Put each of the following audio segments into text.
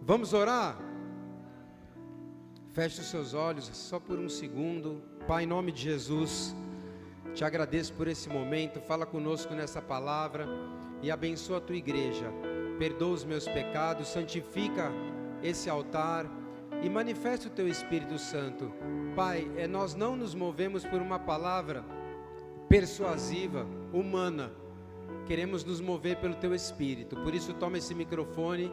Vamos orar? Feche os seus olhos só por um segundo. Pai, em nome de Jesus, te agradeço por esse momento. Fala conosco nessa palavra e abençoa a tua igreja. Perdoa os meus pecados, santifica esse altar e manifesta o teu Espírito Santo. Pai, nós não nos movemos por uma palavra persuasiva, humana. Queremos nos mover pelo teu Espírito. Por isso toma esse microfone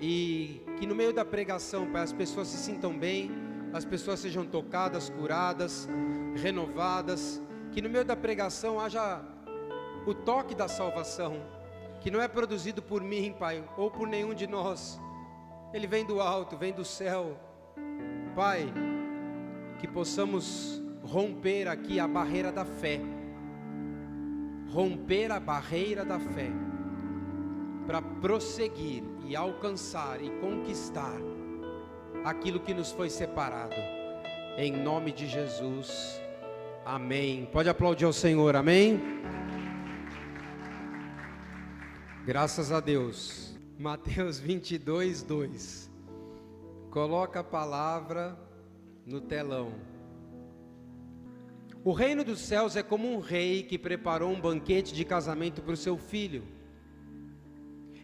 e que no meio da pregação, Pai, as pessoas se sintam bem, as pessoas sejam tocadas, curadas, renovadas. Que no meio da pregação haja o toque da salvação, que não é produzido por mim, Pai, ou por nenhum de nós. Ele vem do alto, vem do céu. Pai, que possamos romper aqui a barreira da fé. Romper a barreira da fé, para prosseguir e alcançar e conquistar aquilo que nos foi separado. Em nome de Jesus, amém. Pode aplaudir ao Senhor, amém? Graças a Deus. Mateus 22, 2. Coloca a palavra no telão. O reino dos céus é como um rei que preparou um banquete de casamento para o seu filho.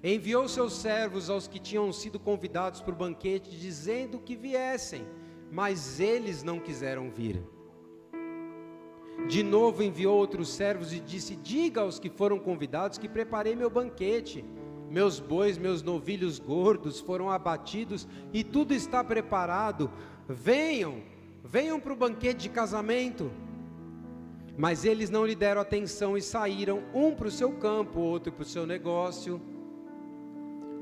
Enviou seus servos aos que tinham sido convidados para o banquete, dizendo que viessem, mas eles não quiseram vir. De novo enviou outros servos e disse: diga aos que foram convidados que preparei meu banquete. Meus bois, meus novilhos gordos foram abatidos e tudo está preparado. Venham para o banquete de casamento. Mas eles não lhe deram atenção e saíram, um para o seu campo, outro para o seu negócio.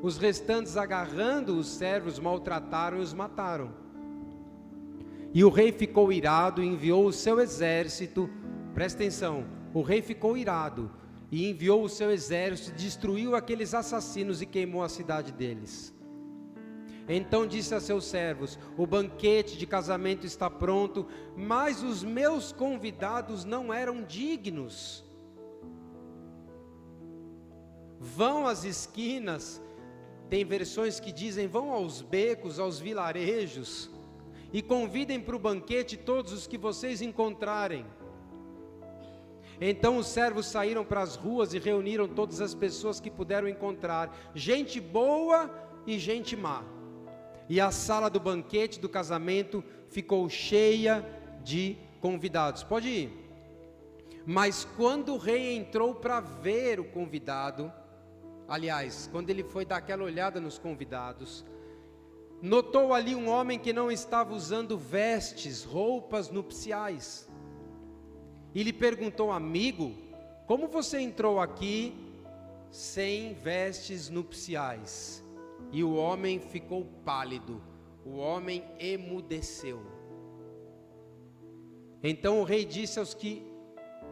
Os restantes, agarrando os servos, maltrataram e os mataram. E o rei ficou irado e enviou o seu exército. Presta atenção, o rei ficou irado e enviou o seu exército, destruiu aqueles assassinos e queimou a cidade deles. Então disse a seus servos: o banquete de casamento está pronto, mas os meus convidados não eram dignos. Vão às esquinas, tem versões que dizem: vão aos becos, aos vilarejos, e convidem para o banquete todos os que vocês encontrarem. Então os servos saíram para as ruas e reuniram todas as pessoas que puderam encontrar, gente boa e gente má. E a sala do banquete do casamento ficou cheia de convidados. Pode ir. Mas quando o rei entrou para ver o convidado, aliás, quando ele foi dar aquela olhada nos convidados, notou ali um homem que não estava usando vestes, roupas nupciais. E lhe perguntou: amigo, como você entrou aqui sem vestes nupciais? E o homem ficou pálido, o homem emudeceu. Então o rei disse aos que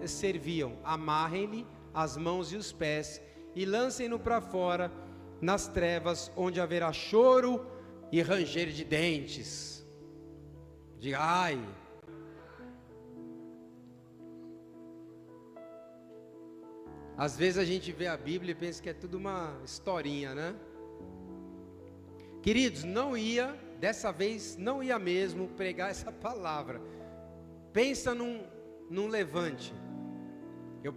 serviam: amarrem-lhe as mãos e os pés e lancem-no para fora, nas trevas, onde haverá choro e ranger de dentes. Diga ai. Às vezes a gente vê a Bíblia e pensa que é tudo uma historinha, né? Queridos, dessa vez não ia mesmo pregar essa palavra. Pensa num levante. Eu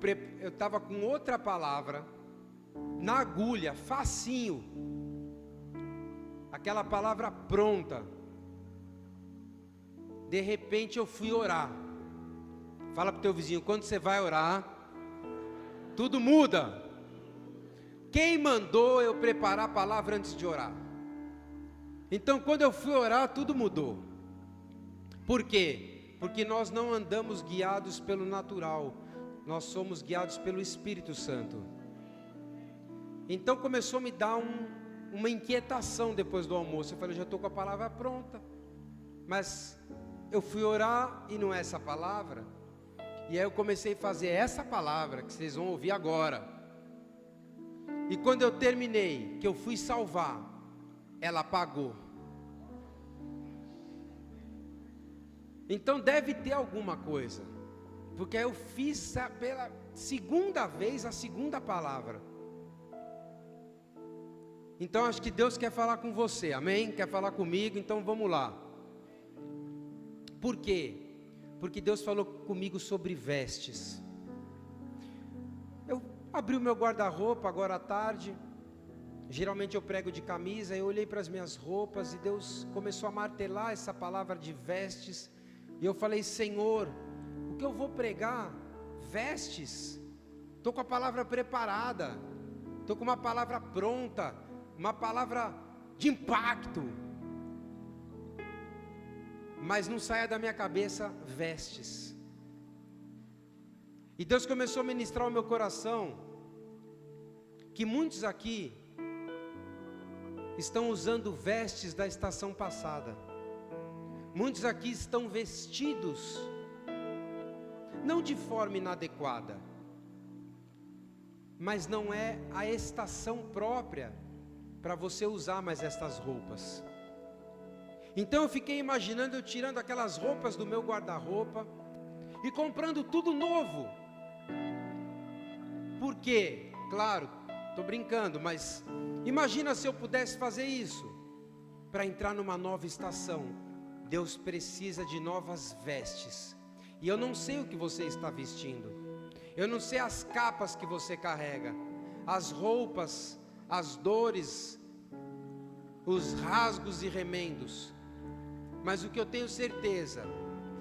estava com outra palavra, na agulha, facinho. Aquela palavra pronta. De repente eu fui orar. Fala para o teu vizinho: quando você vai orar, tudo muda. Quem mandou eu preparar a palavra antes de orar? Então quando eu fui orar, tudo mudou. Por quê? Porque nós não andamos guiados pelo natural, nós somos guiados pelo Espírito Santo. Então começou a me dar uma inquietação depois do almoço. Eu falei: já estou com a palavra pronta, mas eu fui orar e não é essa palavra. E aí eu comecei a fazer essa palavra que vocês vão ouvir agora. E quando eu terminei, que eu fui salvar, ela apagou. Então deve ter alguma coisa, porque eu fiz pela segunda vez a segunda palavra. Então acho que Deus quer falar com você, amém? Quer falar comigo, então vamos lá. Por quê? Porque Deus falou comigo sobre vestes. Eu abri o meu guarda-roupa agora à tarde. Geralmente eu prego de camisa. Eu olhei para as minhas roupas e Deus começou a martelar essa palavra de vestes. E eu falei: Senhor, o que eu vou pregar? Vestes. Estou com a palavra preparada. Estou com uma palavra pronta. Uma palavra de impacto. Mas não saia da minha cabeça vestes. E Deus começou a ministrar ao meu coração que muitos aqui estão usando vestes da estação passada. Muitos aqui estão vestidos não de forma inadequada, mas não é a estação própria para você usar mais estas roupas. Então eu fiquei imaginando eu tirando aquelas roupas do meu guarda-roupa e comprando tudo novo. Por quê? Claro, estou brincando, mas imagina se eu pudesse fazer isso. Para entrar numa nova estação, Deus precisa de novas vestes. E eu não sei o que você está vestindo. Eu não sei as capas que você carrega, as roupas, as dores, os rasgos e remendos. Mas o que eu tenho certeza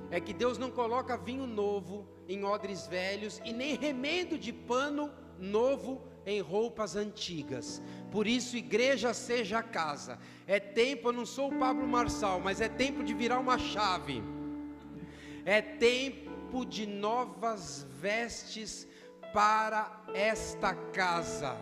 é que Deus não coloca vinho novo em odres velhos e nem remendo de pano novo em roupas antigas. Por isso, igreja seja a casa. É tempo, eu não sou o Pablo Marçal, mas é tempo de virar uma chave. É tempo de novas vestes para esta casa.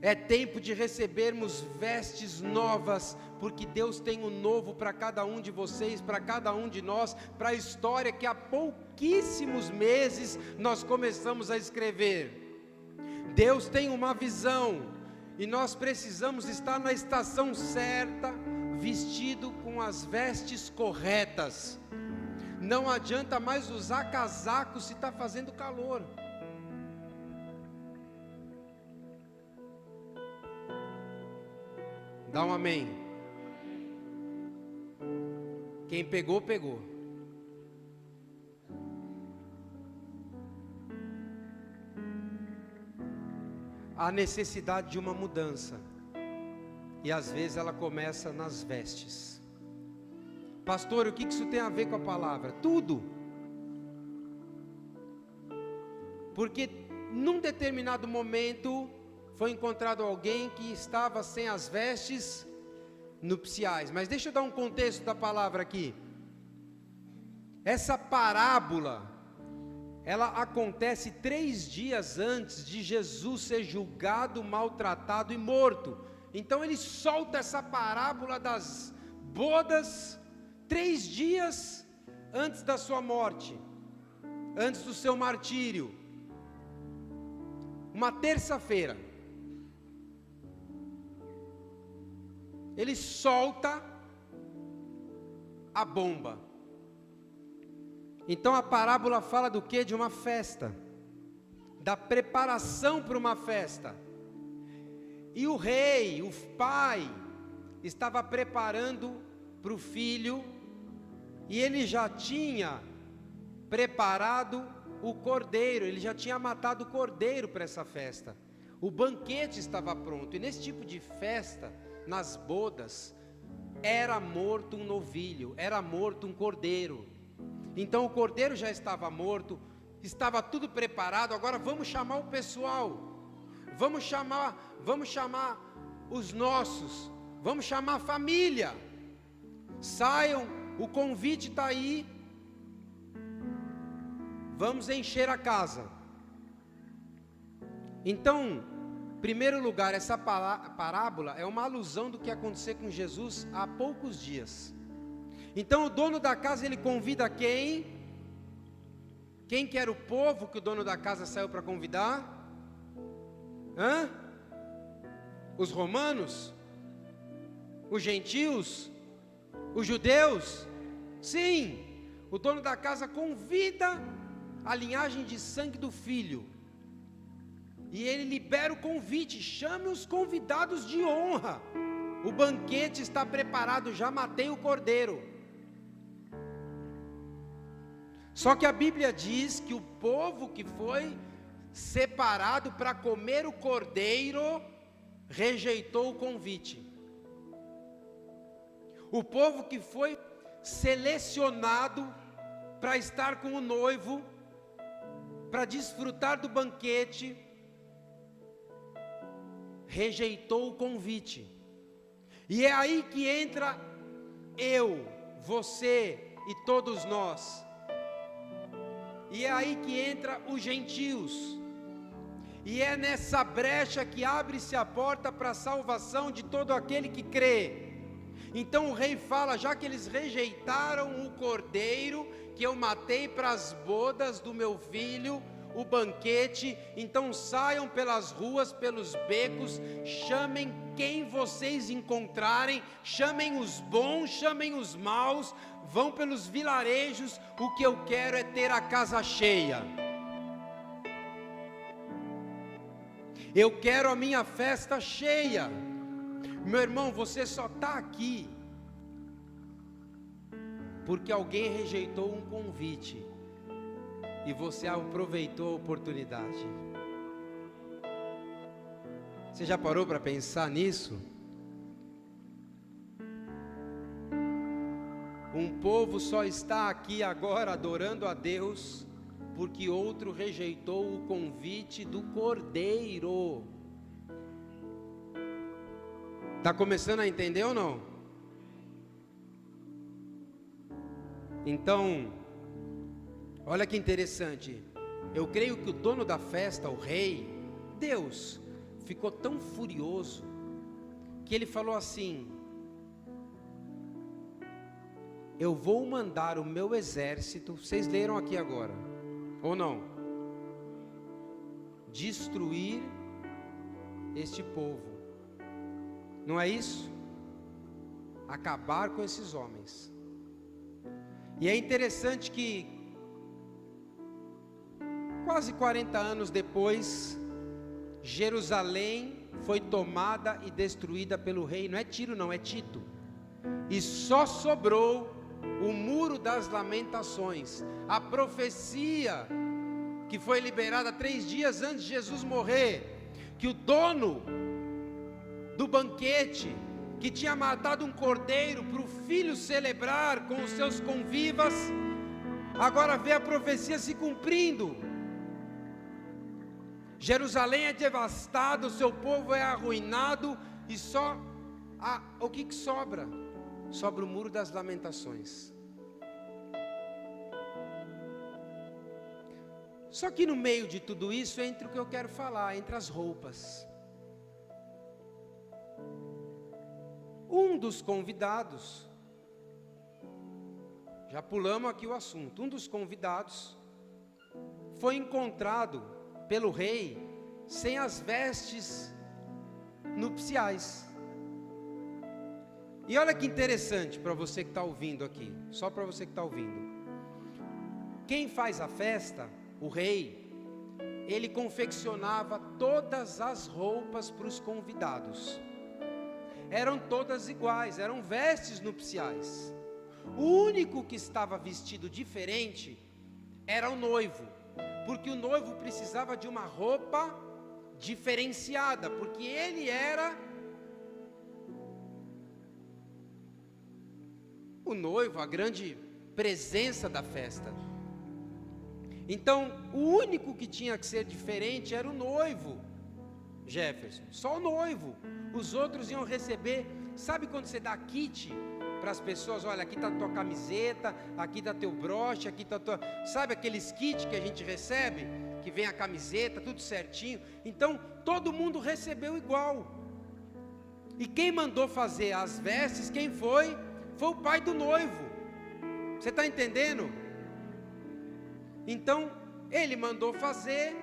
É tempo de recebermos vestes novas, porque Deus tem um novo para cada um de vocês, para cada um de nós, para a história que há pouquíssimos meses nós começamos a escrever. Deus tem uma visão, e nós precisamos estar na estação certa, vestido com as vestes corretas. Não adianta mais usar casaco se está fazendo calor. Dá um amém. Quem pegou, pegou. Há necessidade de uma mudança. E às vezes ela começa nas vestes. Pastor, o que isso tem a ver com a palavra? Tudo. Porque num determinado momento foi encontrado alguém que estava sem as vestes nupciais. Mas deixa eu dar um contexto da palavra aqui. Essa parábola, ela acontece 3 dias antes de Jesus ser julgado, maltratado e morto. Então ele solta essa parábola das bodas 3 dias antes da sua morte, antes do seu martírio. Uma terça-feira. Ele solta a bomba. Então a parábola fala do quê? De uma festa, da preparação para uma festa. E o rei, o pai, estava preparando para o filho, e ele já tinha preparado o cordeiro, ele já tinha matado o cordeiro para essa festa. O banquete estava pronto, e nesse tipo de festa, nas bodas, era morto um novilho, era morto um cordeiro. Então o cordeiro já estava morto, estava tudo preparado. Agora vamos chamar o pessoal, vamos chamar os nossos, vamos chamar a família. Saiam, o convite está aí, vamos encher a casa. Então, em primeiro lugar, essa parábola é uma alusão do que ia acontecer com Jesus há poucos dias. Então o dono da casa, ele convida quem? Quem que era o povo que o dono da casa saiu para convidar? Os romanos? Os gentios? Os judeus? Sim, o dono da casa convida a linhagem de sangue do filho. E ele libera o convite: chame os convidados de honra. O banquete está preparado, já matei o cordeiro. Só que a Bíblia diz que o povo que foi separado para comer o cordeiro rejeitou o convite. O povo que foi selecionado para estar com o noivo, para desfrutar do banquete, rejeitou o convite. E é aí que entra eu, você e todos nós. E é aí que entra os gentios. E é nessa brecha que abre-se a porta para a salvação de todo aquele que crê. Então o rei fala: já que eles rejeitaram o cordeiro que eu matei para as bodas do meu filho, o banquete, então saiam pelas ruas, pelos becos, chamem quem vocês encontrarem, chamem os bons, chamem os maus, vão pelos vilarejos, o que eu quero é ter a casa cheia. Eu quero a minha festa cheia. Meu irmão, você só está aqui porque alguém rejeitou um convite e você aproveitou a oportunidade. Você já parou para pensar nisso? Um povo só está aqui agora adorando a Deus porque outro rejeitou o convite do cordeiro. Está começando a entender ou não? Então, olha que interessante. Eu creio que o dono da festa, o rei, Deus, ficou tão furioso que ele falou assim: eu vou mandar o meu exército. Vocês leram aqui agora, ou não? Destruir este povo. Não é isso? Acabar com esses homens. E é interessante que quase 40 anos depois, Jerusalém foi tomada e destruída pelo rei. Não é Tiro não, é Tito. E só sobrou o Muro das Lamentações. A profecia que foi liberada 3 dias antes de Jesus morrer, que o dono do banquete, que tinha matado um cordeiro para o filho celebrar com os seus convivas, agora vê a profecia se cumprindo. Jerusalém é devastada, o seu povo é arruinado, e só o que sobra? Sobra o Muro das Lamentações. Só que no meio de tudo isso entra o que eu quero falar, entre as roupas. Um dos convidados, já pulamos aqui o assunto, um dos convidados foi encontrado pelo rei sem as vestes nupciais. E olha que interessante para você que está ouvindo aqui, só para você que está ouvindo. Quem faz a festa, o rei, ele confeccionava todas as roupas para os convidados. Eram todas iguais, eram vestes nupciais. O único que estava vestido diferente era o noivo, porque o noivo precisava de uma roupa diferenciada, porque ele era o noivo, a grande presença da festa. Então, o único que tinha que ser diferente era o noivo, Jefferson, só o noivo. Os outros iam receber, sabe quando você dá kit para as pessoas? Olha, aqui está a tua camiseta, aqui está teu broche, aqui está tua... Sabe aqueles kits que a gente recebe? Que vem a camiseta, tudo certinho. Então, todo mundo recebeu igual. E quem mandou fazer as vestes, quem foi? Foi o pai do noivo. Você está entendendo? Então, ele mandou fazer,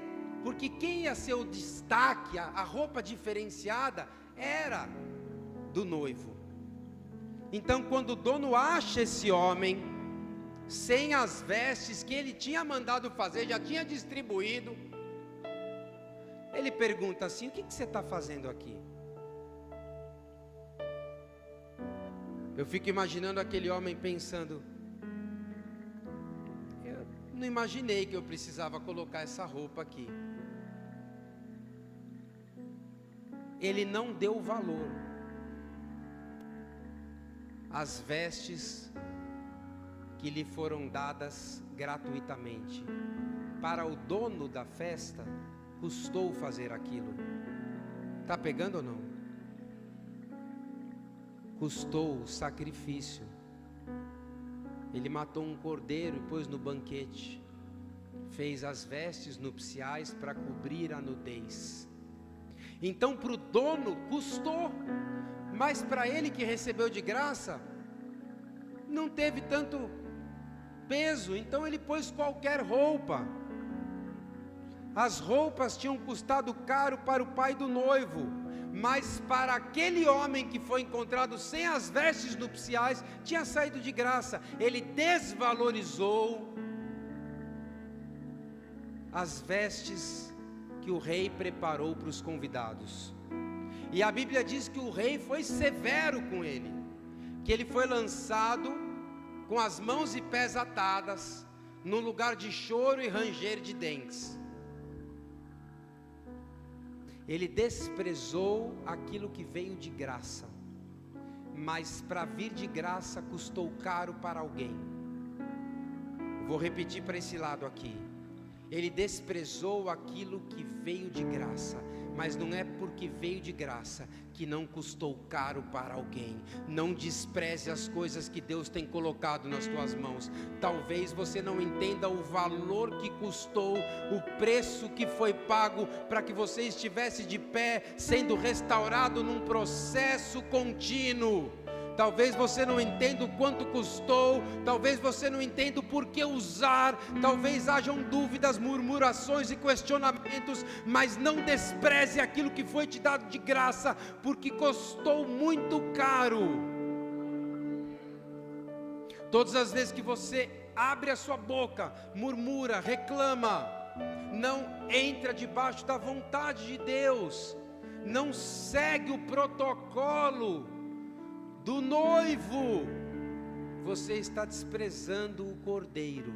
porque quem ia ser o destaque, a roupa diferenciada, era do noivo. Então, quando o dono acha esse homem sem as vestes que ele tinha mandado fazer, já tinha distribuído, Ele pergunta assim: o que você está fazendo aqui? Eu fico imaginando aquele homem pensando: eu não imaginei que eu precisava colocar essa roupa aqui. Ele não deu valor às vestes que lhe foram dadas gratuitamente. Para o dono da festa, custou fazer aquilo. Está pegando ou não? Custou o sacrifício. Ele matou um cordeiro e pôs no banquete. Fez as vestes nupciais para cobrir a nudez. Então para o dono custou, mas para ele que recebeu de graça, não teve tanto peso. Então ele pôs qualquer roupa. As roupas tinham custado caro para o pai do noivo, mas para aquele homem que foi encontrado sem as vestes nupciais, tinha saído de graça. Ele desvalorizou as vestes que o rei preparou para os convidados. E a Bíblia diz que o rei foi severo com ele, que ele foi lançado com as mãos e pés atadas, num lugar de choro e ranger de dentes. Ele desprezou aquilo que veio de graça, mas para vir de graça custou caro para alguém. Vou repetir para esse lado aqui. Ele desprezou aquilo que veio de graça, mas não é porque veio de graça que não custou caro para alguém. Não despreze as coisas que Deus tem colocado nas tuas mãos. Talvez você não entenda o valor que custou, o preço que foi pago para que você estivesse de pé, sendo restaurado num processo contínuo. Talvez você não entenda o quanto custou, talvez você não entenda o porquê usar, talvez hajam dúvidas, murmurações e questionamentos, mas não despreze aquilo que foi te dado de graça, porque custou muito caro. Todas as vezes que você abre a sua boca, murmura, reclama, não entra debaixo da vontade de Deus, não segue o protocolo do noivo, você está desprezando o cordeiro.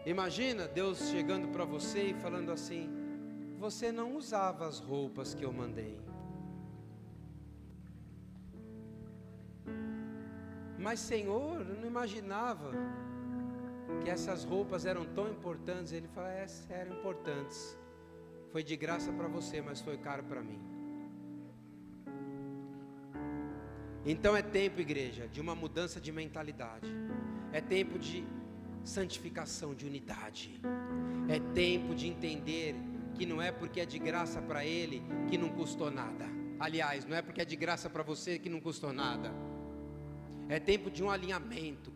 Imagina Deus chegando para você e falando assim: você não usava as roupas que eu mandei, mas Senhor, eu não imaginava que essas roupas eram tão importantes. Ele fala: eram importantes, foi de graça para você, mas foi caro para mim. Então é tempo, igreja, de uma mudança de mentalidade. É tempo de santificação, de unidade. É tempo de entender que não é porque é de graça para ele que não custou nada. Aliás, não é porque é de graça para você que não custou nada. É tempo de um alinhamento.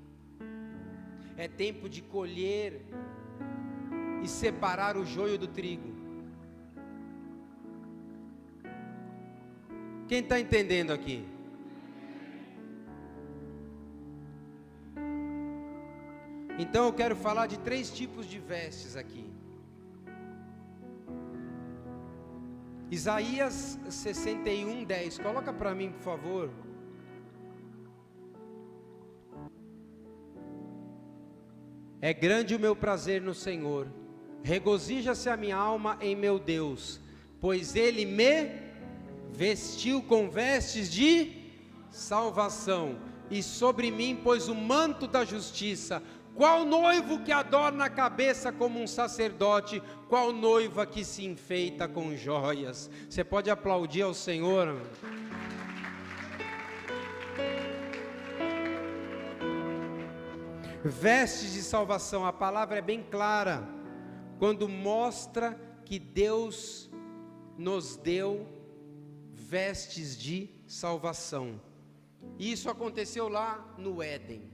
É tempo de colher e separar o joio do trigo. Quem está entendendo aqui? Então eu quero falar de 3 tipos de vestes aqui. Isaías 61:10, coloca para mim, por favor. É grande o meu prazer no Senhor, regozija-se a minha alma em meu Deus, pois Ele me vestiu com vestes de salvação, e sobre mim pôs o manto da justiça. Qual noivo que adorna a cabeça como um sacerdote, qual noiva que se enfeita com joias. Você pode aplaudir ao Senhor? Vestes de salvação, a palavra é bem clara, quando mostra que Deus nos deu vestes de salvação. Isso aconteceu lá no Éden.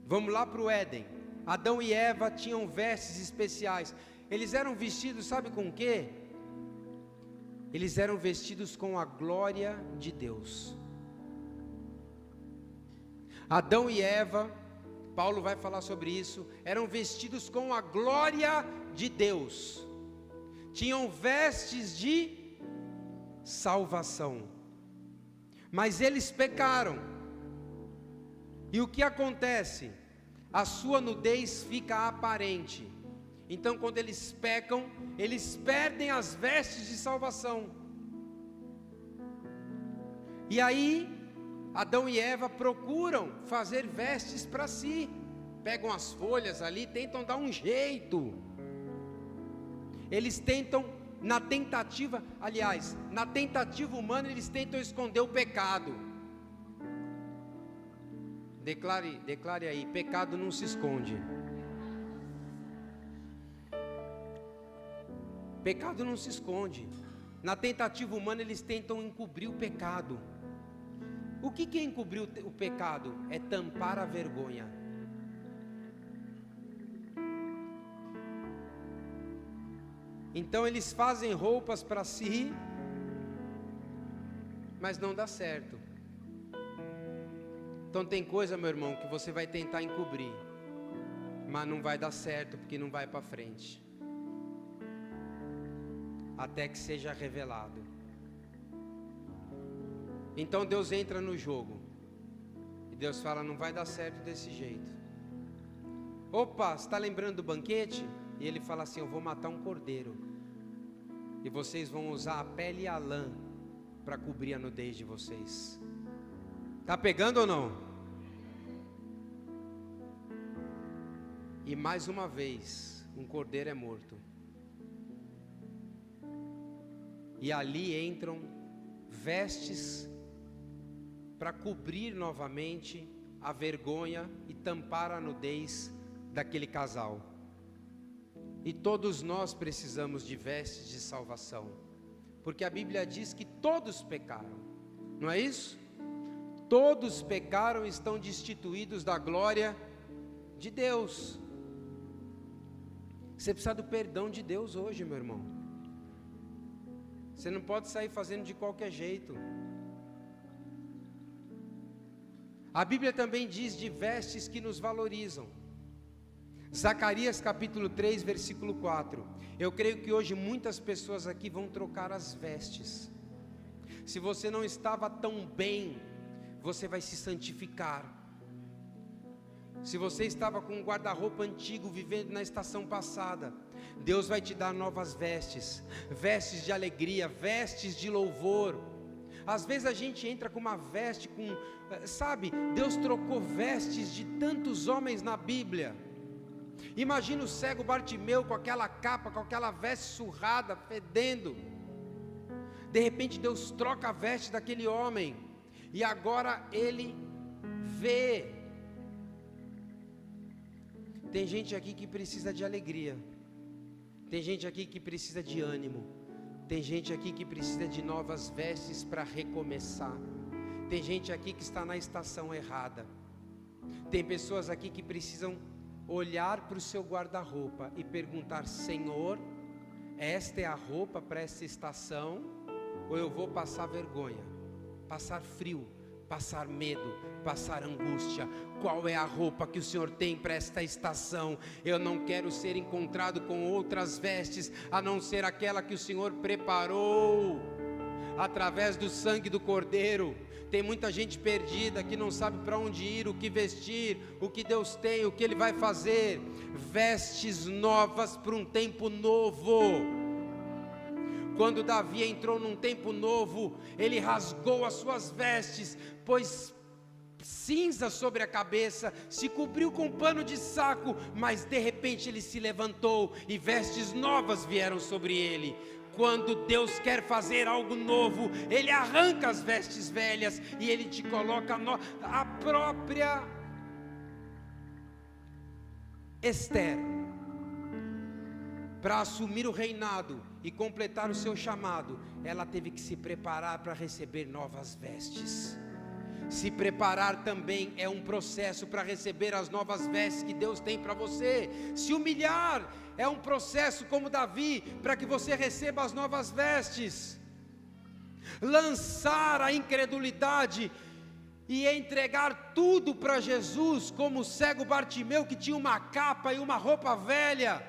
Vamos lá para o Éden. Adão e Eva tinham vestes especiais. Eles eram vestidos, sabe com o quê? Eles eram vestidos com a glória de Deus. Adão e Eva Paulo vai falar sobre isso, eram vestidos com a glória de Deus, tinham vestes de salvação, mas eles pecaram, e o que acontece? A sua nudez fica aparente. Então, quando eles pecam, eles perdem as vestes de salvação. E aí, Adão e Eva procuram fazer vestes para si. Pegam as folhas ali, tentam dar um jeito. Eles tentam, na tentativa humana, eles tentam esconder o pecado. Declare aí, pecado não se esconde. Pecado não se esconde. Na tentativa humana eles tentam encobrir o pecado. O que é encobrir o pecado? É tampar a vergonha. Então eles fazem roupas para si, mas não dá certo. Então tem coisa, meu irmão, que você vai tentar encobrir, mas não vai dar certo, porque não vai para frente, até que seja revelado. Então Deus entra no jogo, e Deus fala, não vai dar certo desse jeito. Opa, você está lembrando do banquete? E ele fala assim, eu vou matar um cordeiro, e vocês vão usar a pele e a lã, para cobrir a nudez de vocês. Está pegando ou não? E mais uma vez, um cordeiro é morto. E ali entram vestes para cobrir novamente a vergonha e tampar a nudez daquele casal. E todos nós precisamos de vestes de salvação, porque a Bíblia diz que todos pecaram, não é isso? Todos pecaram e estão destituídos da glória de Deus. Você precisa do perdão de Deus hoje, meu irmão. Você não pode sair fazendo de qualquer jeito. A Bíblia também diz de vestes que nos valorizam. Zacarias capítulo 3, versículo 4. Eu creio que hoje muitas pessoas aqui vão trocar as vestes. Se você não estava tão bem, você vai se santificar. Se você estava com um guarda-roupa antigo, vivendo na estação passada, Deus vai te dar novas vestes, vestes de alegria, vestes de louvor. Às vezes a gente entra com uma veste, sabe, Deus trocou vestes de tantos homens na Bíblia. Imagina o cego Bartimeu com aquela capa, com aquela veste surrada, fedendo. De repente Deus troca a veste daquele homem, e agora ele vê. Tem gente aqui que precisa de alegria, tem gente aqui que precisa de ânimo, tem gente aqui que precisa de novas vestes para recomeçar, tem gente aqui que está na estação errada, tem pessoas aqui que precisam olhar para o seu guarda-roupa e perguntar, Senhor, esta é a roupa para essa estação, ou eu vou passar vergonha, passar frio, passar medo, passar angústia? Qual é a roupa que o Senhor tem para esta estação? Eu não quero ser encontrado com outras vestes, a não ser aquela que o Senhor preparou, através do sangue do Cordeiro. Tem muita gente perdida, que não sabe para onde ir, o que vestir, o que Deus tem, o que Ele vai fazer. Vestes novas para um tempo novo. Quando Davi entrou num tempo novo, ele rasgou as suas vestes, pôs cinza sobre a cabeça, se cobriu com pano de saco, mas de repente ele se levantou e vestes novas vieram sobre ele. Quando Deus quer fazer algo novo, Ele arranca as vestes velhas e Ele te coloca a própria Esther, para assumir o reinado e completar o seu chamado, ela teve que se preparar para receber novas vestes. Se preparar também é um processo para receber as novas vestes que Deus tem para você. Se humilhar é um processo como Davi, para que você receba as novas vestes. Lançar a incredulidade e entregar tudo para Jesus, como o cego Bartimeu que tinha uma capa e uma roupa velha,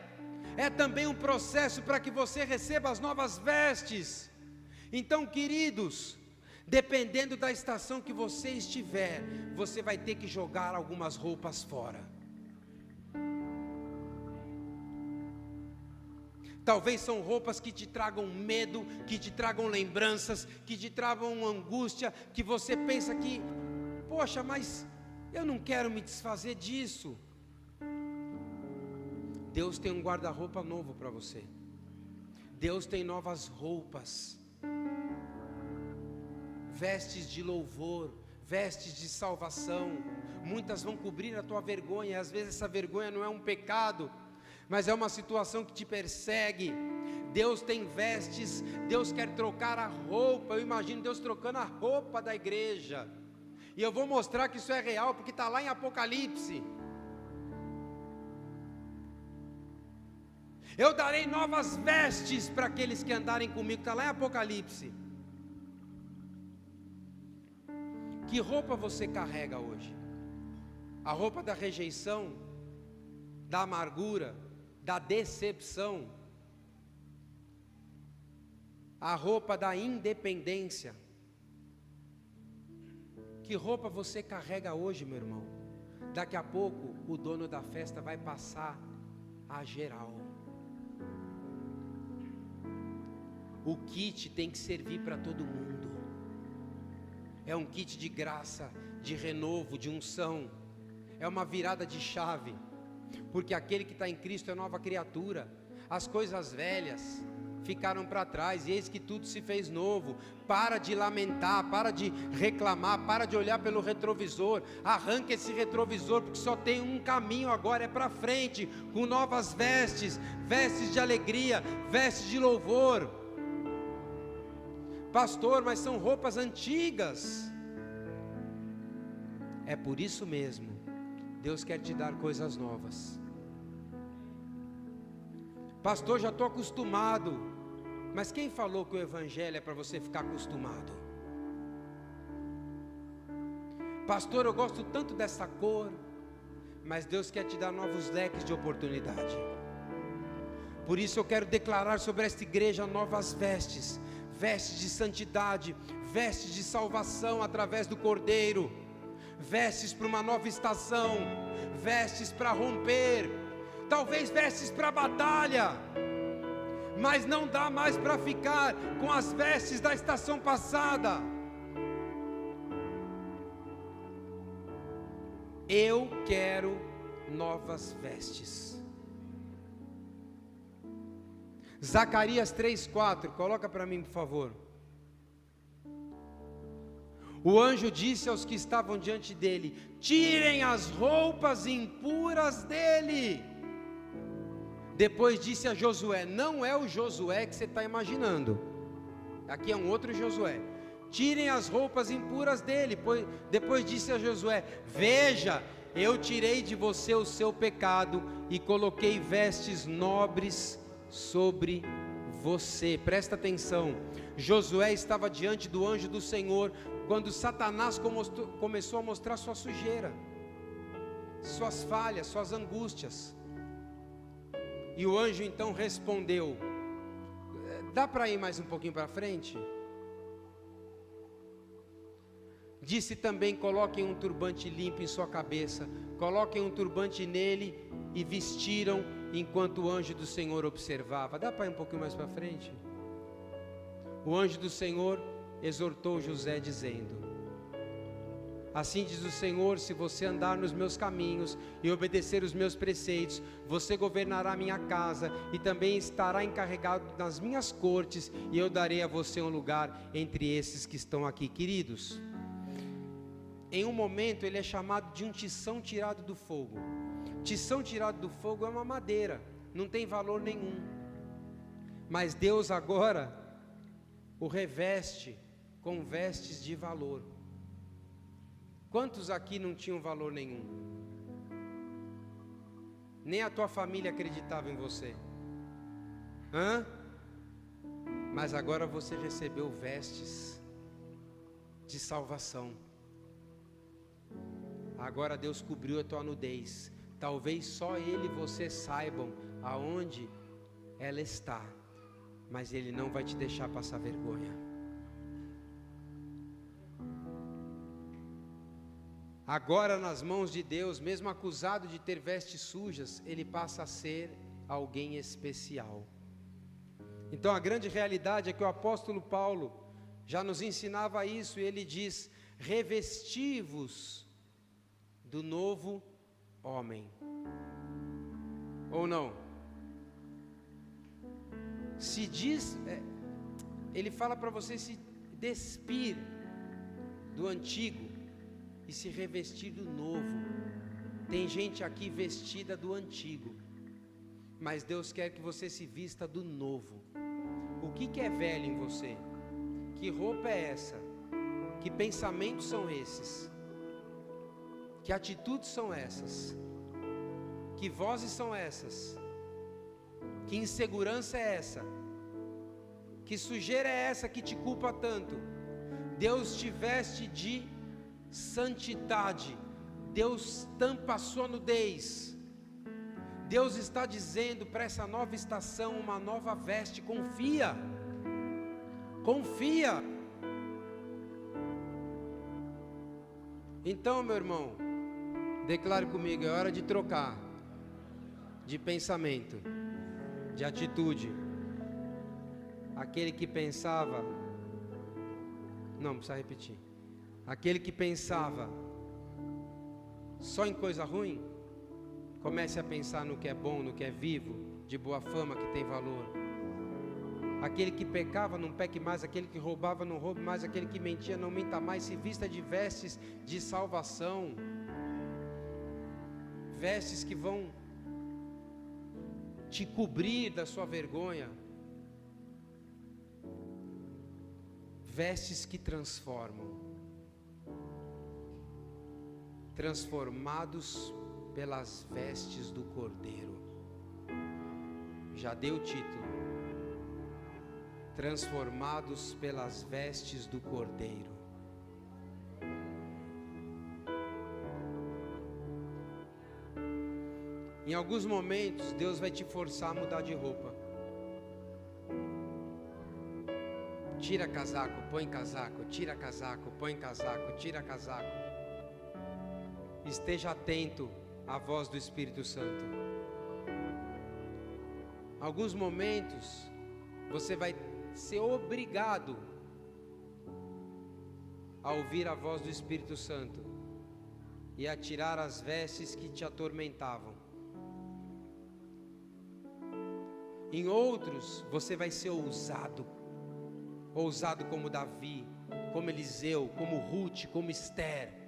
é também um processo para que você receba as novas vestes. Então, queridos, dependendo da estação que você estiver, você vai ter que jogar algumas roupas fora. Talvez são roupas que te tragam medo, que te tragam lembranças, que te tragam angústia, que você pensa que, poxa, mas eu não quero me desfazer disso. Deus tem um guarda-roupa novo para você. Deus tem novas roupas, vestes de louvor, vestes de salvação. Muitas vão cobrir a tua vergonha, e às vezes essa vergonha não é um pecado, mas é uma situação que te persegue. Deus tem vestes, Deus quer trocar a roupa. Eu imagino Deus trocando a roupa da igreja, e eu vou mostrar que isso é real, porque está lá em Apocalipse. Eu darei novas vestes para aqueles que andarem comigo, está lá em Apocalipse. Que roupa você carrega hoje? A roupa da rejeição, da amargura, da decepção, a roupa da independência. Que roupa você carrega hoje, meu irmão? Daqui a pouco o dono da festa vai passar a geral. O kit tem que servir para todo mundo. É um kit de graça, de renovo, de unção. É uma virada de chave. Porque aquele que está em Cristo é nova criatura. As coisas velhas ficaram para trás, e eis que tudo se fez novo. Para de lamentar, para de reclamar, para de olhar pelo retrovisor. Arranca esse retrovisor, porque só tem um caminho agora, é para frente, com novas vestes, vestes de alegria, vestes de louvor. Pastor, mas são roupas antigas. É por isso mesmo, Deus quer te dar coisas novas. Pastor, já estou acostumado. Mas quem falou que o evangelho é para você ficar acostumado? Pastor, eu gosto tanto dessa cor. Mas Deus quer te dar novos leques de oportunidade. Por isso eu quero declarar sobre esta igreja novas vestes. Vestes de santidade, vestes de salvação através do Cordeiro, vestes para uma nova estação, vestes para romper, talvez vestes para a batalha, mas não dá mais para ficar com as vestes da estação passada. Eu quero novas vestes. Zacarias 3:4, coloca para mim por favor. O anjo disse aos que estavam diante dele: tirem as roupas impuras dele. Depois disse a Josué, não é o Josué que você está imaginando, aqui é um outro Josué. Tirem as roupas impuras dele. Depois disse a Josué, veja, eu tirei de você o seu pecado e coloquei vestes nobres sobre você. Presta atenção, Josué estava diante do anjo do Senhor quando Satanás começou a mostrar sua sujeira, suas falhas, suas angústias. E o anjo então respondeu, dá para ir mais um pouquinho para frente? Disse também, coloquem um turbante limpo em sua cabeça, coloquem um turbante nele, e vestiram enquanto o anjo do Senhor observava. Dá para ir um pouquinho mais para frente? O anjo do Senhor exortou José dizendo, assim diz o Senhor, se você andar nos meus caminhos e obedecer os meus preceitos, você governará a minha casa e também estará encarregado nas minhas cortes, e eu darei a você um lugar entre esses que estão aqui. Queridos, em um momento ele é chamado de um tição tirado do fogo. Tição tirado do fogo é uma madeira, não tem valor nenhum, mas Deus agora o reveste com vestes de valor. Quantos aqui não tinham valor nenhum? Nem a tua família acreditava em você. Mas agora você recebeu vestes de salvação. Agora Deus cobriu a tua nudez. Talvez só Ele e você saibam aonde ela está, mas Ele não vai te deixar passar vergonha. Agora, nas mãos de Deus, mesmo acusado de ter vestes sujas, ele passa a ser alguém especial. Então a grande realidade é que o apóstolo Paulo já nos ensinava isso, e ele diz: revesti-vos do novo homem. Ou não? Se diz, ele fala para você se despir do antigo e se revestir do novo. Tem gente aqui vestida do antigo, mas Deus quer que você se vista do novo. O que é velho em você? Que roupa é essa? Que pensamentos são esses? Que atitudes são essas? Que vozes são essas? Que insegurança é essa? Que sujeira é essa que te culpa tanto? Deus te veste de santidade. Deus tampa a sua nudez. Deus está dizendo para essa nova estação uma nova veste. Confia. Confia. Então, meu irmão, declare comigo: é hora de trocar de pensamento, de atitude. Aquele que pensava, não precisa repetir. Aquele que pensava só em coisa ruim, comece a pensar no que é bom, no que é vivo, de boa fama, que tem valor. Aquele que pecava, não peque mais. Aquele que roubava, não roube mais. Aquele que mentia, não minta mais. Se vista de vestes de salvação, vestes que vão te cobrir da sua vergonha, vestes que transformam, transformados pelas vestes do Cordeiro. Já deu o título: transformados pelas vestes do Cordeiro. Em alguns momentos Deus vai te forçar a mudar de roupa. Tira casaco, põe casaco, tira casaco, põe casaco, tira casaco. Esteja atento à voz do Espírito Santo. Alguns momentos você vai ser obrigado a ouvir a voz do Espírito Santo e a tirar as vestes que te atormentavam. Em outros você vai ser ousado como Davi, como Eliseu, como Ruth, como Esther.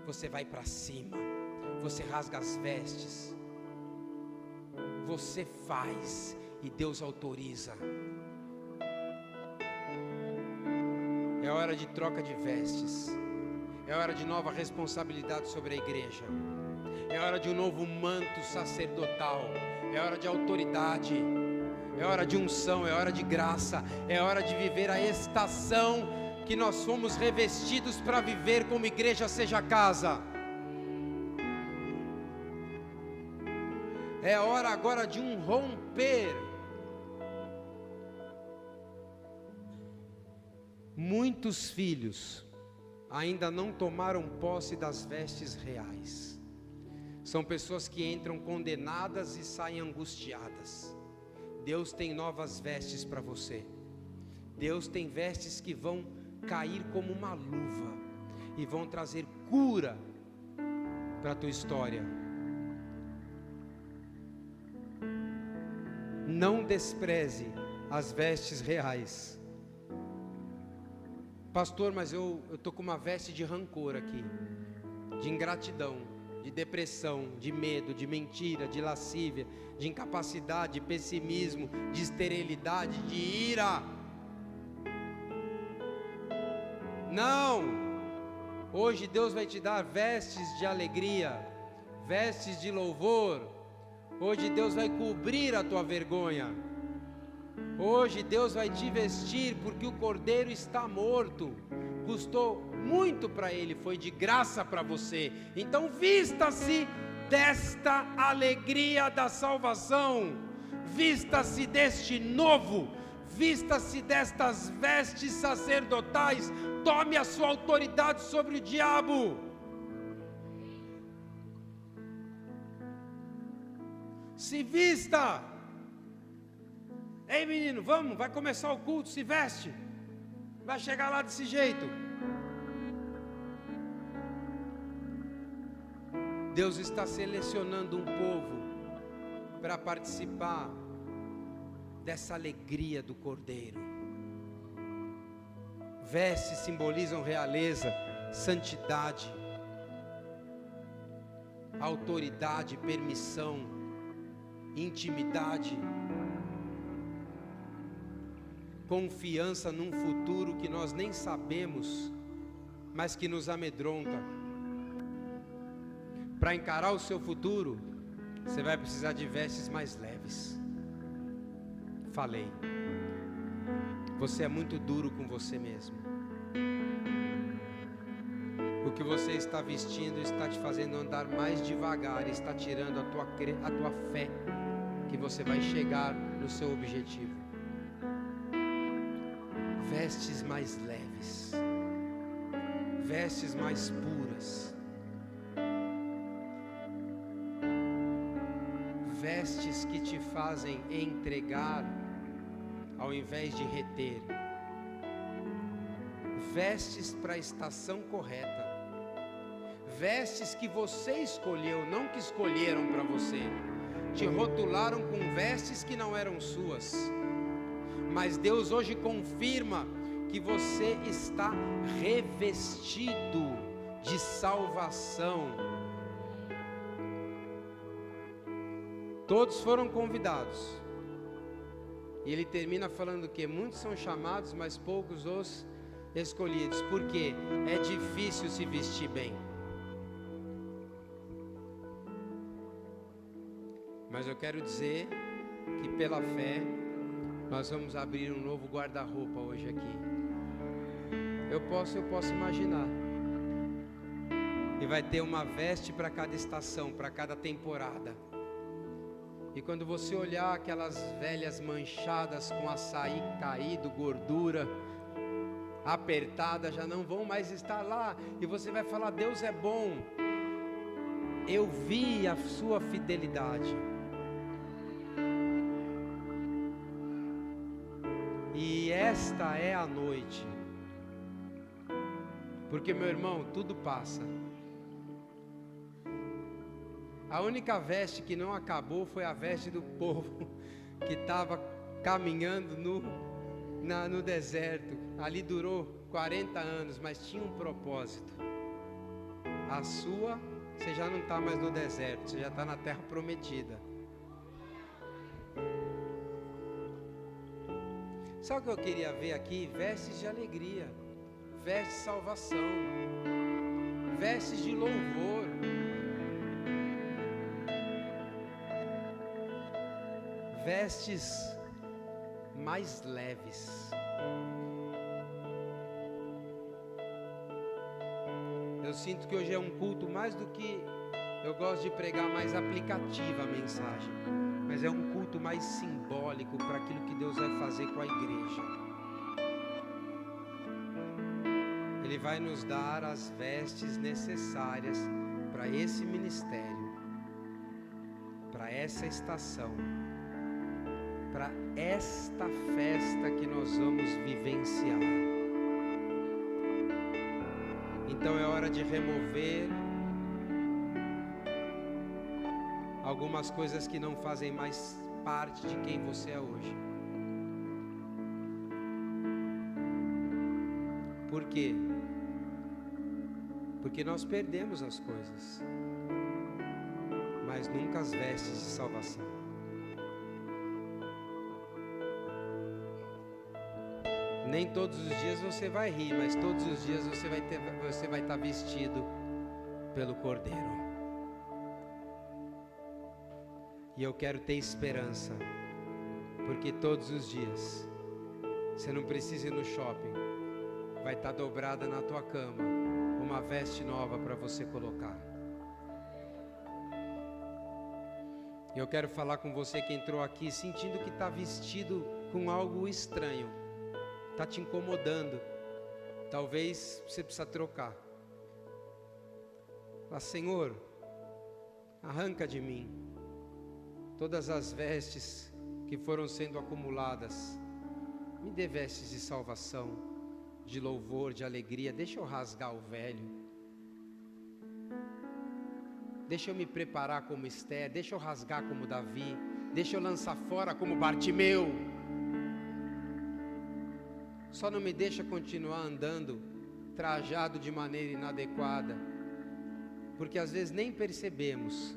Você vai para cima, você rasga as vestes, você faz e Deus autoriza. É hora de troca de vestes, é hora de nova responsabilidade sobre a igreja, é hora de um novo manto sacerdotal, é hora de autoridade, é hora de unção, é hora de graça, é hora de viver a estação que nós fomos revestidos para viver como igreja seja casa. É hora agora de um romper. Muitos filhos ainda não tomaram posse das vestes reais. São pessoas que entram condenadas e saem angustiadas. Deus tem novas vestes para você. Deus tem vestes que vão cair como uma luva e vão trazer cura para a tua história. Não despreze as vestes reais. Pastor, mas eu estou com uma veste de rancor aqui, de ingratidão, de depressão, de medo, de mentira, de lascívia, de incapacidade, de pessimismo, de esterilidade, de ira. Não! Hoje Deus vai te dar vestes de alegria, vestes de louvor. Hoje Deus vai cobrir a tua vergonha. Hoje Deus vai te vestir, porque o Cordeiro está morto. Custou muito para Ele foi de graça para você. Então vista-se desta alegria da salvação, vista-se deste novo, vista-se destas vestes sacerdotais, tome a sua autoridade sobre o diabo. Se vista. Ei menino, vamos, vai começar o culto, se veste. Vai chegar lá desse jeito. Deus está selecionando um povo para participar dessa alegria do Cordeiro. Vestes simbolizam realeza, santidade, autoridade, permissão, intimidade, confiança num futuro que nós nem sabemos, mas que nos amedronta. Para encarar o seu futuro, você vai precisar de vestes mais leves. Falei, você é muito duro com você mesmo. O que você está vestindo está te fazendo andar mais devagar, está tirando a tua fé, que você vai chegar no seu objetivo. Vestes mais leves, vestes mais puras, vestes que te fazem entregar ao invés de reter, vestes para a estação correta, vestes que você escolheu, não que escolheram para você. Te rotularam com vestes que não eram suas, mas Deus hoje confirma que você está revestido de salvação. Todos foram convidados, e ele termina falando que muitos são chamados, mas poucos os escolhidos, porque é difícil se vestir bem. Mas eu quero dizer que pela fé nós vamos abrir um novo guarda-roupa hoje aqui. Eu posso imaginar. E vai ter uma veste para cada estação, para cada temporada. E quando você olhar aquelas velhas manchadas com açaí caído, gordura apertada, já não vão mais estar lá. E você vai falar: Deus é bom. Eu vi a sua fidelidade. E esta é a noite. Porque, meu irmão, tudo passa. A única veste que não acabou foi a veste do povo que estava caminhando no deserto. Ali durou 40 anos, mas tinha um propósito. A sua, você já não está mais no deserto, você já está na terra prometida. Sabe o que eu queria ver aqui? Vestes de alegria, vestes de salvação, vestes de louvor. Vestes mais leves. Eu sinto que hoje é um culto mais do que... Eu gosto de pregar mais aplicativa a mensagem, mas é um culto mais simbólico para aquilo que Deus vai fazer com a igreja. Ele vai nos dar as vestes necessárias para esse ministério, para essa estação, para esta festa que nós vamos vivenciar. Então é hora de remover algumas coisas que não fazem mais parte de quem você é hoje. Por quê? Porque nós perdemos as coisas, mas nunca as vestes de salvação. Nem todos os dias você vai rir, mas todos os dias você vai estar vestido pelo Cordeiro. E eu quero ter esperança, porque todos os dias você não precisa ir no shopping, vai estar dobrada na tua cama, uma veste nova para você colocar. E eu quero falar com você que entrou aqui sentindo que está vestido com algo estranho, está te incomodando. Talvez você precisa trocar. Fala: Senhor, arranca de mim todas as vestes que foram sendo acumuladas. Me dê vestes de salvação, de louvor, de alegria. Deixa eu rasgar o velho. Deixa eu me preparar como Esther. Deixa eu rasgar como Davi. Deixa eu lançar fora como Bartimeu. Só não me deixa continuar andando trajado de maneira inadequada, porque às vezes nem percebemos,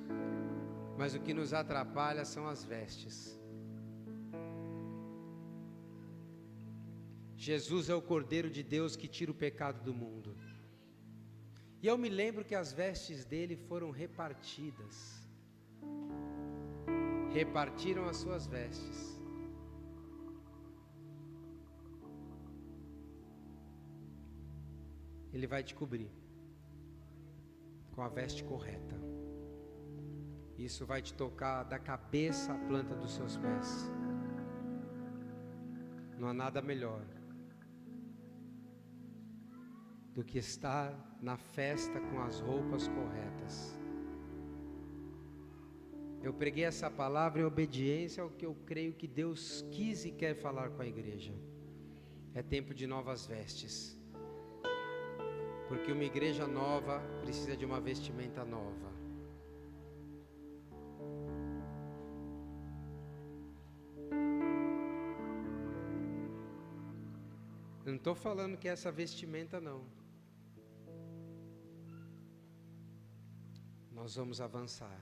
mas o que nos atrapalha são as vestes. Jesus é o Cordeiro de Deus que tira o pecado do mundo. E eu me lembro que as vestes dele foram repartidas. Repartiram as suas vestes. Ele vai te cobrir com a veste correta. Isso vai te tocar da cabeça à planta dos seus pés. Não há nada melhor do que estar na festa com as roupas corretas. Eu preguei essa palavra em obediência ao que eu creio que Deus quis e quer falar com a igreja. É tempo de novas vestes. Porque uma igreja nova precisa de uma vestimenta nova. Eu não estou falando que é essa vestimenta não. Nós vamos avançar.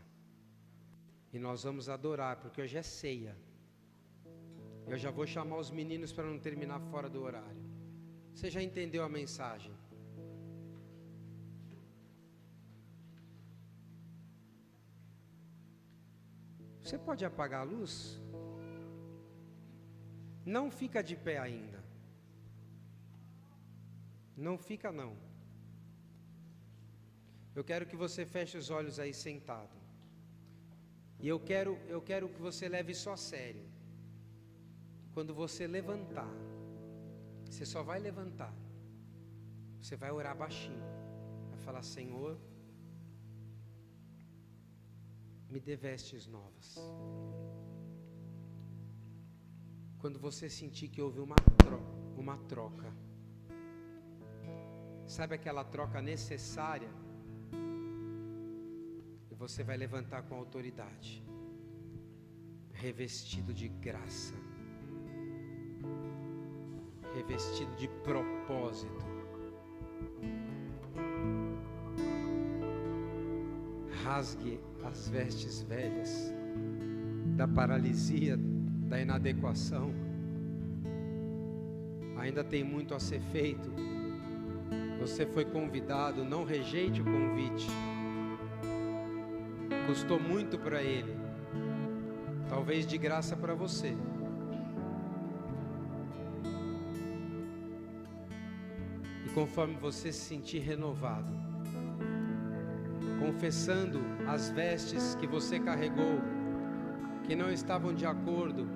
E nós vamos adorar, porque hoje é ceia. Eu já vou chamar os meninos para não terminar fora do horário. Você já entendeu a mensagem? Você pode apagar a luz? Não fica de pé ainda. Não fica não. Eu quero que você feche os olhos aí sentado. E eu quero que você leve isso a sério. Quando você levantar, você só vai levantar. Você vai orar baixinho. Vai falar: Senhor, me dê vestes novas. Quando você sentir que houve uma troca, sabe aquela troca necessária? E você vai levantar com autoridade, revestido de graça, revestido de propósito. Rasgue as vestes velhas da paralisia, da inadequação. Ainda tem muito a ser feito. Você foi convidado, não rejeite o convite. Custou muito para ele, talvez de graça para você. E conforme você se sentir renovado, confessando as vestes que você carregou, que não estavam de acordo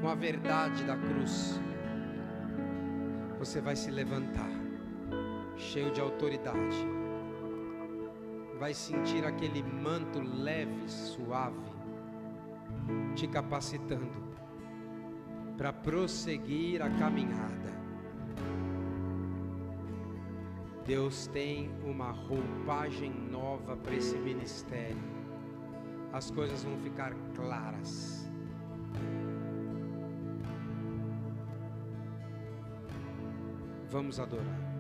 com a verdade da cruz, você vai se levantar, cheio de autoridade, vai sentir aquele manto leve, suave, te capacitando para prosseguir a caminhada. Deus tem uma roupagem nova para esse ministério. As coisas vão ficar claras. Vamos adorar.